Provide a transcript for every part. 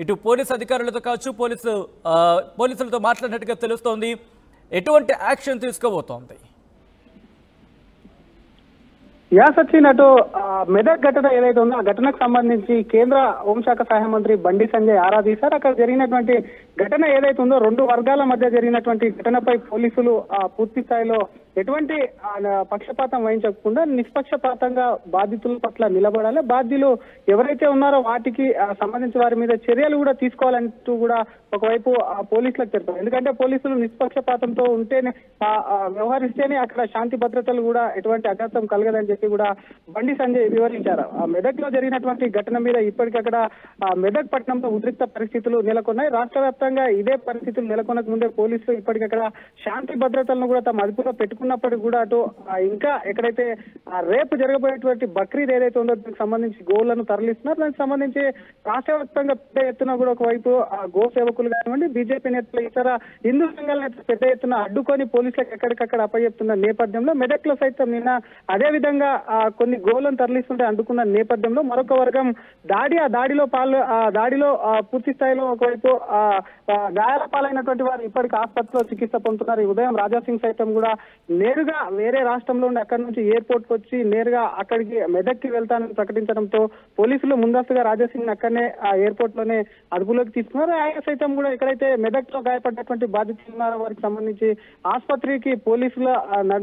ఇటు పోలీసు అధికారులతో కావచ్చు పోలీసులతో మాట్లాడినట్టుగా తెలుస్తోంది. ఎటువంటి యాక్షన్ తీసుకోబోతోంది? సచిన్, అటు మెదక్ ఘటన ఏదైతే ఉందో ఆ ఘటనకు సంబంధించి కేంద్ర హోంశాఖ సహాయ మంత్రి బండి సంజయ్ ఆరా తీశారు. అక్కడ జరిగినటువంటి ఘటన ఏదైతే ఉందో రెండు వర్గాల మధ్య జరిగినటువంటి ఘటనపై పోలీసులు పూర్తి స్థాయిలో ఎటువంటి పక్షపాతం వహించకుండా నిష్పక్షపాతంగా బాధితుల పట్ల నిలబడాలి, బాధ్యులు ఎవరైతే ఉన్నారో వాటికి సంబంధించి వారి మీద చర్యలు కూడా తీసుకోవాలంటూ కూడా ఒకవైపు పోలీసులకు తెలిపారు. ఎందుకంటే పోలీసులు నిష్పక్షపాతంతో ఉంటేనే వ్యవహరిస్తేనే అక్కడ శాంతి భద్రతలు కూడా ఎటువంటి అఘాతం కలగదని చెప్పి కూడా బండి సంజయ్ వివరించారు. మెదక్ లో జరిగినటువంటి ఘటన మీద ఇప్పటికక్కడ మెదక్ పట్టణంలో ఉద్రిక్త పరిస్థితులు నెలకొన్నాయి. రాష్ట్ర వ్యాప్తంగా ఇదే పరిస్థితులు నెలకొనక ముందే పోలీసులు ఇప్పటికక్కడ శాంతి భద్రతలను కూడా తమ అదుపులో పెట్టుకున్నప్పటికీ కూడా అటు ఇంకా ఎక్కడైతే రేపు జరగబోయేటువంటి బక్రీద్ ఏదైతే ఉందో దానికి సంబంధించి గోవులను తరలిస్తున్నారు. దానికి సంబంధించి రాష్ట్ర వ్యాప్తంగా పెద్ద ఎత్తున కూడా ఒకవైపు గో సేవకులు కానివ్వండి, బీజేపీ నేతలు, ఇతర హిందూ సంఘాల నేతలు పెద్ద ఎత్తున అడ్డుకొని పోలీసులకు ఎక్కడికక్కడ అప్పచెప్తున్న నేపథ్యంలో మెదక్ లో సైతం నిన్న అదే విధంగా కొన్ని గోవులను తరలిస్తుంటే అడ్డుకున్న నేపథ్యంలో మరొక వర్గం దాడిలో పూర్తి స్థాయిలో ఒకవైపు గాయాల పాలైనటువంటి వారు ఇప్పటికి ఆసుపత్రిలో చికిత్స పొందుతున్నారు. ఈ ఉదయం రాజాసింగ్ సైతం కూడా నేరుగా వేరే రాష్ట్రంలో ఉండి అక్కడి నుంచి ఎయిర్పోర్ట్ కు వచ్చి నేరుగా అక్కడికి మెదక్కి వెళ్తానని ప్రకటించడంతో పోలీసులు ముందస్తుగా రాజాసింగ్ అక్కడనే ఎయిర్పోర్ట్ లోనే అదుపులోకి తీసుకున్నారు. ఆయన సైతం కూడా ఎక్కడైతే మెదక్ లో గాయపడ్డటువంటి బాధితులు ఉన్నారో వారికి సంబంధించి ఆసుపత్రికి పోలీసుల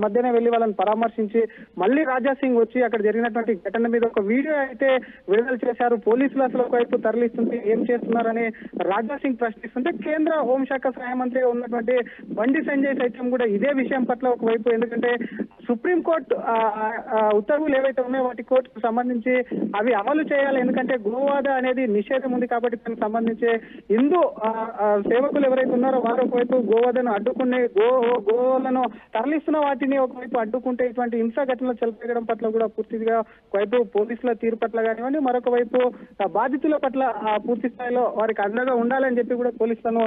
మధ్యనే వెళ్లి వాళ్ళని పరామర్శించి మళ్ళీ రాజాసింగ్ వచ్చి అక్కడ జరిగినటువంటి ఘటన మీద ఒక వీడియో అయితే విడుదల చేశారు. పోలీసులు అసలు ఒకవైపు తరలిస్తుంటే ఏం చేస్తున్నారని రాజాసింగ్ ప్రశ్నిస్తుంటే కేంద్ర హోంశాఖ సహాయ మంత్రిగా ఉన్నటువంటి బండి సంజయ్ సైతం కూడా ఇదే విషయం పట్ల ఒకవైపు, ఎందుకంటే సుప్రీంకోర్టు ఉత్తర్వులు ఏవైతే ఉన్నాయో వాటి కోర్టుకు సంబంధించి అవి అమలు చేయాలి. ఎందుకంటే గోవాద అనేది నిషేధం ఉంది కాబట్టి దానికి సంబంధించి హిందూ సేవకులు ఎవరైతే ఉన్నారో వారు ఒకవైపు గోవాదను అడ్డుకునే గోవులను తరలిస్తున్న వాటిని ఒకవైపు అడ్డుకుంటే ఇటువంటి హింసా ఘటనలు చెలపెట్టడం పట్ల కూడా పూర్తిగా ఒకవైపు పోలీసుల తీరు పట్ల కానివ్వండి, మరొక వైపు బాధితుల పట్ల పూర్తి స్థాయిలో వారికి అండగా ఉండాలని చెప్పి కూడా పోలీసులను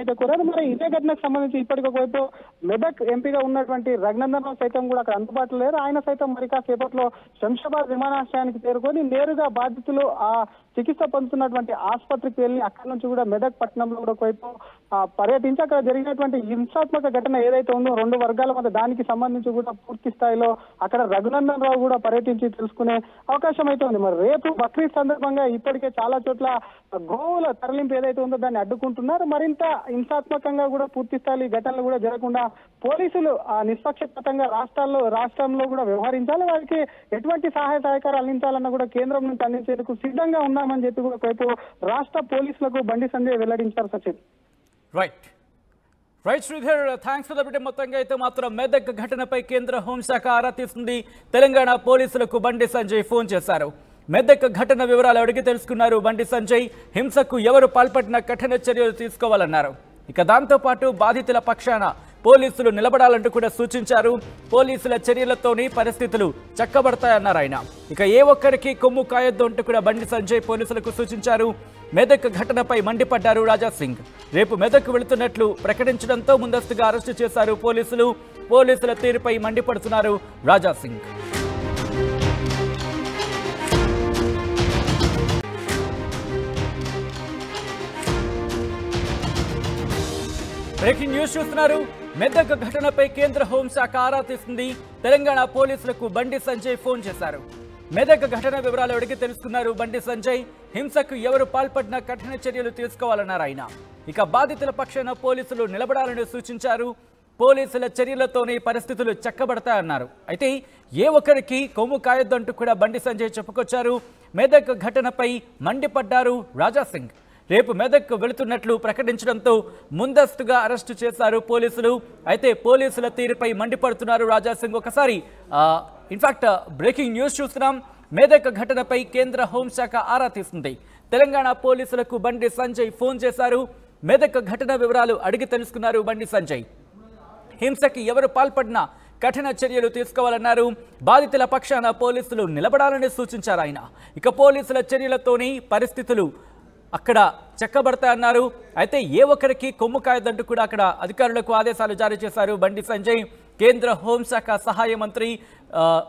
అయితే కోరారు. మరి ఇదే ఘటనకు సంబంధించి ఇప్పటికి ఒకవైపు మెదక్ ఎంపీగా ఉన్నటువంటి రఘునందన్ రావు సైతం కూడా అక్కడ అందుబాటులో లేరు. ఆయన సైతం మరి కాసేపట్లో శంషాబాద్ విమానాశ్రయానికి చేరుకొని నేరుగా బాధితులు చికిత్స పొందుతున్నటువంటి ఆసుపత్రికి వెళ్లి అక్కడి నుంచి కూడా మెదక్ పట్టణంలో కూడా ఒకవైపు పర్యటించి అక్కడ జరిగినటువంటి హింసాత్మక ఘటన ఏదైతే ఉందో రెండు వర్గాల మధ్య దానికి సంబంధించి కూడా పూర్తి స్థాయిలో అక్కడ రఘునందన్ రావు కూడా పర్యటించి తెలుసుకునే అవకాశం అయితే ఉంది. మరి రేపు బక్రీద్ సందర్భంగా ఇప్పటికే చాలా చోట్ల గోవుల తరలింపు ఏదైతే ఉందో దాన్ని అడ్డుకుంటున్నారు. మరింత హింసాత్మకంగా కూడా పూర్తి స్థాయి ఘటనలు కూడా జరగకుండా పోలీసులు నిష్పక్షపాతంగా రాష్ట్రంలో కూడా వ్యవహరించాలి. వారికి ఎటువంటి సహాయ సహకారాలు అందించాలన్నా కూడా కేంద్రం నుంచి అందించేందుకు సిద్ధంగా ఉన్నామని చెప్పి కూడా ఒకవైపు రాష్ట్ర పోలీసులకు బండి సంజయ్ వెల్లడించారు. Sachin, right Sridhar, thanks for the update. మొత్తంగా అయితే మాత్రం మెదక్ ఘటనపై కేంద్ర హోంశాఖ ఆరా తీస్తుంది. తెలంగాణ పోలీసులకు బండి సంజయ్ ఫోన్ చేశారు. మెదక్ ఘటన వివరాలు అడిగి తెలుసుకున్నారు బండి సంజయ్. హింసకు ఎవరు పాల్పడినా కఠిన చర్యలు తీసుకోవాలన్నారు. ఇక దాంతోపాటు బాధితుల పక్షాన పోలీసులు నిలబడాలంటూ కూడా సూచించారు. పోలీసుల చర్యలతోనే పరిస్థితులు చక్కబడతాయన్నారు ఆయన. ఇక ఏ ఒక్కరికి కొమ్ము కాయొద్దు అంటూ కూడా బండి సంజయ్ పోలీసులకు సూచించారు. మెదక్ ఘటనపై మండిపడ్డారు రాజాసింగ్. రేపు మెదక్ వెళుతున్నట్లు ప్రకటించడంతో ముందస్తుగా అరెస్టు చేశారు పోలీసులు. పోలీసుల తీరుపై మండిపడుతున్నారు రాజాసింగ్. బ్రేకింగ్ న్యూస్ చూస్తున్నారు. మెదక్ ఘటనపై కేంద్ర హోంశాఖ ఆరా తీస్తుంది. తెలంగాణ పోలీసులకు బండి సంజయ్ ఫోన్ చేశారు. మెదక్ ఘటన వివరాలు అడిగి తెలుసుకున్నారు బండి సంజయ్. హింసకు ఎవరు పాల్పడినా కఠిన చర్యలు తీసుకోవాలన్నారు ఆయన. ఇక బాధితుల పక్షాన పోలీసులు నిలబడాలని సూచించారు. పోలీసుల చర్యలతోనే పరిస్థితులు చక్కబడతాయన్నారు. అయితే ఏ ఒక్కరికి కొమ్ము కాయొద్దంటూ కూడా బండి సంజయ్ చెప్పుకొచ్చారు. మెదక్ ఘటనపై మండిపడ్డారు రాజాసింగ్. రేపు మెదక్ వెళుతున్నట్లు ప్రకటించడంతో ముందస్తుగా అరెస్టు చేశారు పోలీసులు. అయితే పోలీసుల తీరుపై మండిపడుతున్నారు రాజాసింగ్. ఒకసారి ఇన్ఫాక్ట్ బ్రేకింగ్ న్యూస్ చూస్తున్నాం. మెదక్ ఘటనపై కేంద్ర హోంశాఖ ఆరా తీస్తుంది. తెలంగాణ పోలీసులకు బండి సంజయ్ ఫోన్ చేశారు. మెదక్ ఘటన వివరాలు అడిగి తెలుసుకున్నారు బండి సంజయ్. హింసకి ఎవరు పాల్పడినా కఠిన చర్యలు తీసుకోవాలన్నారు. బాధితుల పక్షాన పోలీసులు నిలబడాలని సూచించారు ఆయన. ఇక పోలీసుల చర్యలతోనే పరిస్థితులు అక్కడ చక్కబడతాయన్నారు. అయితే ఏ ఒక్కరికి కొమ్ము కాయదంటూ కూడా అక్కడ అధికారులకు ఆదేశాలు జారీ చేశారు బండి సంజయ్. కేంద్ర హోంశాఖ సహాయ మంత్రి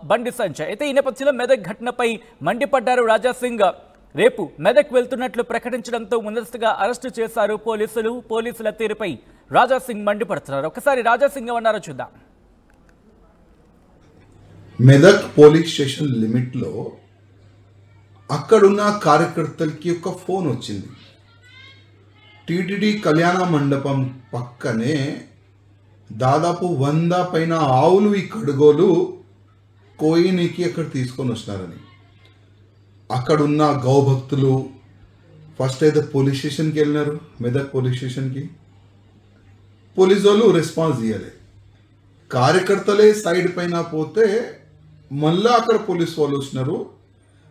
బండి సంజయ్. అయితే ఈ నేపథ్యంలో మెదక్ ఘటనపై మండిపడ్డారు రాజాసింగ్. రేపు మెదక్ వెళ్తున్నట్లు ప్రకటించడంతో ముందస్తుగా అరెస్టు చేశారు పోలీసులు. పోలీసుల తీరుపై రాజాసింగ్ మండిపడుతున్నారు. ఒకసారి రాజాసింగ్ ఏమన్నారో చూద్దాం. మెదక్ పోలీస్ స్టేషన్ లిమిట్లో అక్కడున్న కార్యకర్తలకి ఒక ఫోన్ వచ్చింది. టీటీడీ కళ్యాణ మండపం పక్కనే దాదాపు 100 పైన ఆవులు ఈ కడుగోలు కోయినికి అక్కడ తీసుకొని వస్తున్నారని. అక్కడున్న గౌభక్తులు ఫస్ట్ అయితే పోలీస్ స్టేషన్కి వెళ్ళినారు. మెదక్ పోలీస్ స్టేషన్కి పోలీసు వాళ్ళు రెస్పాన్స్ ఇవ్వలేదు. కార్యకర్తలే సైడ్ పైన పోతే మళ్ళా అక్కడ పోలీసు వాళ్ళు వచ్చినారు.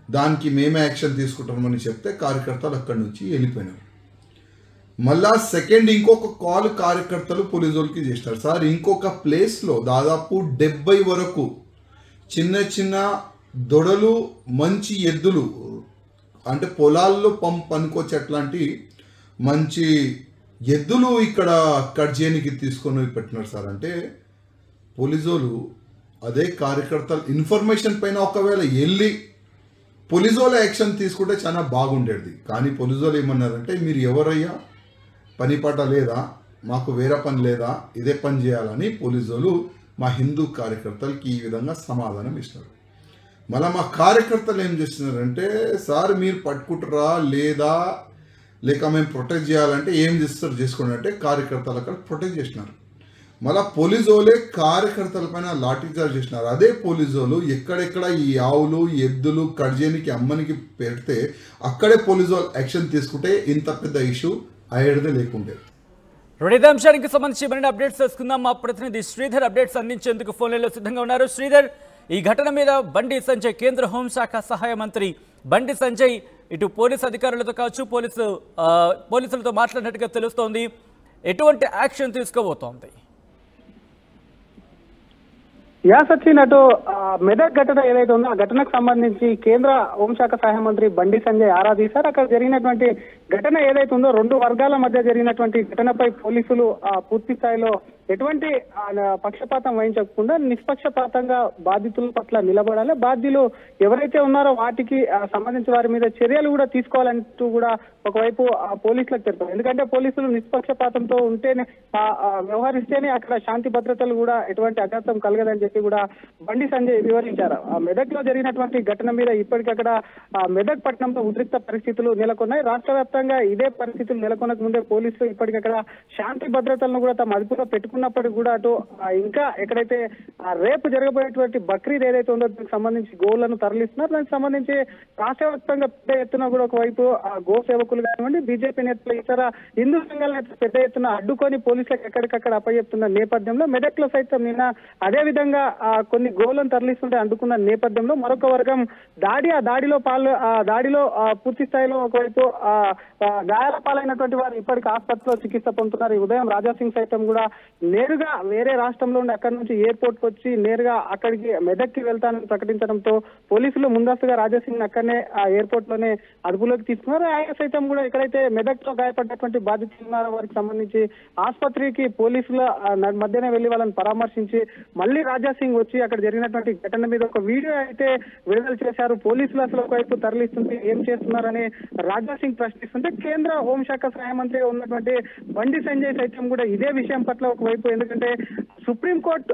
దానికి మేమే యాక్షన్ తీసుకుంటామని చెప్తే కార్యకర్తలు అక్కడి నుంచి వెళ్ళిపోయినారు. మళ్ళా సెకండ్ ఇంకొక కాల్ కార్యకర్తలు పోలీసు వాళ్ళకి చేసినారు. సార్ ఇంకొక ప్లేస్లో దాదాపు 70 వరకు చిన్న చిన్న దొడలు మంచి ఎద్దులు అంటే పొలాల్లో పనుకోవచ్చు అట్లాంటి మంచి ఎద్దులు ఇక్కడ కట్ చేయడానికి తీసుకొని పెట్టినారు సార్ అంటే పోలీసోలు అదే కార్యకర్తలు ఇన్ఫర్మేషన్ పైన ఒకవేళ వెళ్ళి పోలీసోల యాక్షన్ తీసుకుంటే చాలా బాగుండేది. కానీ పోలీసోలు ఏమన్నారంటే మీరు ఎవరయ్యా, పని పాట లేదా, మాకు వేరే పని లేదా, ఇదే పని చేయాలని పోలీసోలు మా హిందూ కార్యకర్తలకి ఈ విధంగా సమాధానం ఇస్తున్నారు. మళ్ళీ మా కార్యకర్తలు ఏం చేస్తున్నారంటే సార్ మీరు పట్టుకుంటారా లేదా లేక మేము ప్రొటెక్ట్ చేయాలంటే ఏం చేస్తారు చేసుకోండి అంటే కార్యకర్తలు అక్కడ ప్రొటెక్ట్ చేసినారు. మళ్ళీ పోలీసు వాళ్ళే కార్యకర్తల పైన లాఠీచార్జ్ చేసినారు. అదే పోలీసు వాళ్ళు ఎక్కడెక్కడ ఈ ఆవులు ఎద్దులు కడ్జేనికి అమ్మనికి పెడితే అక్కడే పోలీసు వాళ్ళు యాక్షన్ తీసుకుంటే ఇంత పెద్ద ఇష్యూ అయ్యేదే లేకుండే. ఇదే అంశానికి సంబంధించి మరిన్ని అప్డేట్స్ తెలుసుకుందాం. మా ప్రతినిధి శ్రీధర్ అప్డేట్స్ అందించేందుకు ఫోన్లలో సిద్ధంగా ఉన్నారు. శ్రీధర్, ఈ ఘటన మీద బండి సంజయ్ కేంద్ర హోంశాఖ సహాయ మంత్రి బండి సంజయ్ ఇటు పోలీసు అధికారులతో కావచ్చు పోలీసులతో మాట్లాడినట్టుగా తెలుస్తోంది. ఎటువంటి యాక్షన్ తీసుకోబోతోంది? సచిన్, అటు మెదక్ ఘటన ఏదైతే ఉందో ఆ ఘటనకు సంబంధించి కేంద్ర హోంశాఖ సహాయ మంత్రి బండి సంజయ్ ఆరా తీశారు. అక్కడ జరిగినటువంటి ఘటన ఏదైతే ఉందో 2 వర్గాల మధ్య జరిగినటువంటి ఘటనపై పోలీసులు పూర్తి స్థాయిలో ఎటువంటి పక్షపాతం వహించకుండా నిష్పక్షపాతంగా బాధితుల పట్ల నిలబడాలి, బాధ్యులు ఎవరైతే ఉన్నారో వాటికి సంబంధించిన వారి మీద చర్యలు కూడా తీసుకోవాలంటూ కూడా ఒకవైపు పోలీసులకు తెలిపారు. ఎందుకంటే పోలీసులు నిష్పక్షపాతంతో ఉంటేనే వ్యవహరిస్తేనే అక్కడ శాంతి భద్రతలు కూడా ఎటువంటి అఘాతం కలగదని చెప్పి కూడా బండి సంజయ్ వివరించారు. మెదక్ లో జరిగినటువంటి ఘటన మీద ఇప్పటికక్కడ మెదక్ పట్టణంలో ఉద్రిక్త పరిస్థితులు నెలకొన్నాయి. రాష్ట్ర వ్యాప్తంగా ఇదే పరిస్థితులు నెలకొనక ముందే పోలీసులు ఇప్పటికక్కడ శాంతి భద్రతలను కూడా తమ అదుపులో పెట్టుకున్నప్పటికీ కూడా అటు ఇంకా ఎక్కడైతే రేపు జరగబోయేటువంటి బక్రీద్ ఏదైతే ఉందో దానికి సంబంధించి గోవులను తరలిస్తున్నారు. దానికి సంబంధించి రాష్ట్ర వ్యాప్తంగా పెద్ద ఎత్తున కూడా ఒకవైపు గో సేవకులు కానివ్వండి, బీజేపీ నేతలు, ఇతర హిందూ సంఘాల నేతలు పెద్ద ఎత్తున అడ్డుకొని పోలీసులకు ఎక్కడికక్కడ అప్పచెప్తున్న నేపథ్యంలో మెదక్ లో సైతం నిన్న అదే విధంగా కొన్ని గోవులను తరలిస్తుంటే అడ్డుకున్న నేపథ్యంలో మరొక వర్గం దాడిలో పూర్తి స్థాయిలో ఒకవైపు గాయాల పాలైనటువంటి వారు ఇప్పటికి ఆసుపత్రిలో చికిత్స పొందుతున్నారు. ఈ ఉదయం రాజాసింగ్ సైతం కూడా నేరుగా వేరే రాష్ట్రంలో ఉండి అక్కడి నుంచి ఎయిర్పోర్ట్ కు వచ్చి నేరుగా అక్కడికి మెదక్ కి వెళ్తానని ప్రకటించడంతో పోలీసులు ముందస్తుగా రాజాసింగ్ అక్కడనే ఎయిర్పోర్ట్ లోనే అదుపులోకి తీసుకున్నారు. ఆయన సైతం కూడా ఎక్కడైతే మెదక్ లో గాయపడ్డటువంటి బాధితులు ఉన్నారో వారికి సంబంధించి ఆసుపత్రికి పోలీసుల మధ్యనే వెళ్లి వాళ్ళని పరామర్శించి మళ్ళీ రాజాసింగ్ వచ్చి అక్కడ జరిగినటువంటి ఘటన మీద ఒక వీడియో అయితే విడుదల చేశారు. పోలీసులు అసలు ఒకవైపు తరలిస్తుంటే ఏం చేస్తున్నారని రాజాసింగ్ ప్రశ్నిస్తుంటే కేంద్ర హోంశాఖ సహాయ మంత్రిగా ఉన్నటువంటి బండి సంజయ్ సైతం కూడా ఇదే విషయం పట్ల ఒకవైపు, ఎందుకంటే సుప్రీంకోర్టు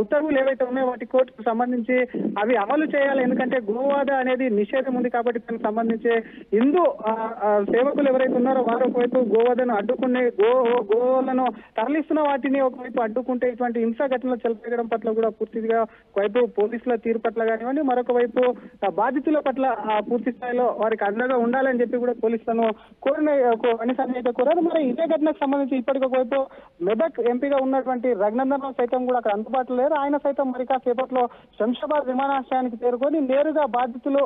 ఉత్తర్వులు ఏవైతే ఉన్నాయో వాటి కోర్టుకు సంబంధించి అవి అమలు చేయాలి. ఎందుకంటే గోవాద అనేది నిషేధం ఉంది కాబట్టి దానికి సంబంధించి హిందూ సేవకులు ఎవరైతే ఉన్నారో వారు ఒకవైపు గోవాదను అడ్డుకునే గోవులను తరలిస్తున్న వాటిని ఒకవైపు అడ్డుకుంటే ఇటువంటి హింసా ఘటనలు చెలపెట్టడం పట్ల కూడా పూర్తిగా ఒకవైపు పోలీసుల తీరు పట్ల కానివ్వండి, మరొక వైపు బాధితుల పట్ల పూర్తి స్థాయిలో వారికి అండగా ఉండాలని చెప్పి కూడా పోలీసులను అయితే కోరారు. మరి ఇదే ఘటనకు సంబంధించి ఇప్పటికి ఒకవైపు మెదక్ ఎంపీగా ఉన్నటువంటి రఘునందన్ రావు సైతం కూడా అక్కడ అందుబాటులో లేరు. ఆయన సైతం మరి కాసేపట్లో శంషాబాద్ విమానాశ్రయానికి చేరుకొని నేరుగా బాధితులు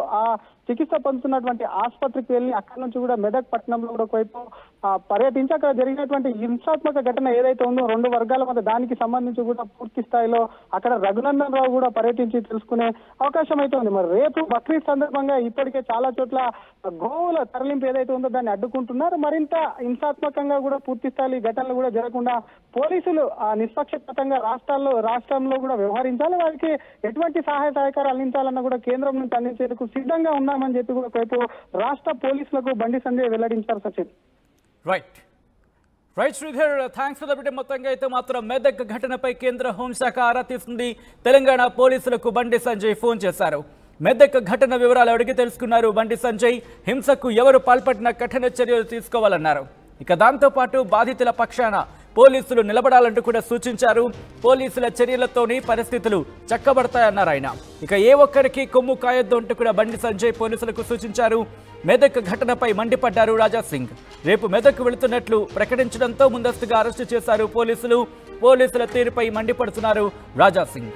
చికిత్స పొందుతున్నటువంటి ఆసుపత్రికి వెళ్లి అక్కడి నుంచి కూడా మెదక్ పట్టణంలో కూడా ఒకవైపు పర్యటించి అక్కడ జరిగినటువంటి హింసాత్మక ఘటన ఏదైతే ఉందో 2 వర్గాల మధ్య దానికి సంబంధించి కూడా పూర్తి స్థాయిలో అక్కడ రఘునందన్ రావు కూడా పర్యటించి తెలుసుకునే అవకాశం అయితే ఉంది. మరి రేపు బక్రీద్ సందర్భంగా ఇప్పటికే చాలా చోట్ల గోవుల తరలింపు ఏదైతే ఉందో దాన్ని అడ్డుకుంటున్నారు. మరింత హింసాత్మకంగా కూడా పూర్తి స్థాయి ఘటనలు కూడా జరగకుండా పోలీసులు నిష్పక్షపాతంగా రాష్ట్రంలో కూడా వ్యవహరించాలి. వారికి ఎటువంటి సహాయ సహకారాలు అందించాలన్నా కూడా కేంద్రం నుంచి అందించేందుకు సిద్ధంగా ఉన్నాం చేస్తామని చెప్పి కూడా ఒకవైపు రాష్ట్ర పోలీసులకు బండి సంజయ్ వెల్లడించారు Sachin. Right Sridhar, thanks for the bit. మొత్తంగా అయితే మాత్రం మెదక్ ఘటనపై కేంద్ర హోంశాఖ ఆరా తీస్తుంది. తెలంగాణ పోలీసులకు బండి సంజయ్ ఫోన్ చేశారు. మెదక్ ఘటన వివరాలు అడిగి తెలుసుకున్నారు బండి సంజయ్. హింసకు ఎవరు పాల్పడినా కఠిన చర్యలు తీసుకోవాలన్నారు. ఇక దాంతోపాటు బాధితుల పక్షాన పోలీసులు నిలబడాలంటూ కూడా సూచించారు. పోలీసుల చర్యలతోనే పరిస్థితులు చక్కబడతాయన్నారు ఆయన. ఇక ఏ ఒక్కరికి కొమ్ము కాయొద్దు అంటూ కూడా బండి సంజయ్ పోలీసులకు సూచించారు. మెదక్ ఘటనపై మండిపడ్డారు రాజాసింగ్. రేపు మెదక్ వెళుతున్నట్లు ప్రకటించడంతో ముందస్తుగా అరెస్టు చేశారు పోలీసులు. పోలీసుల తీరుపై మండిపడుతున్నారు రాజాసింగ్.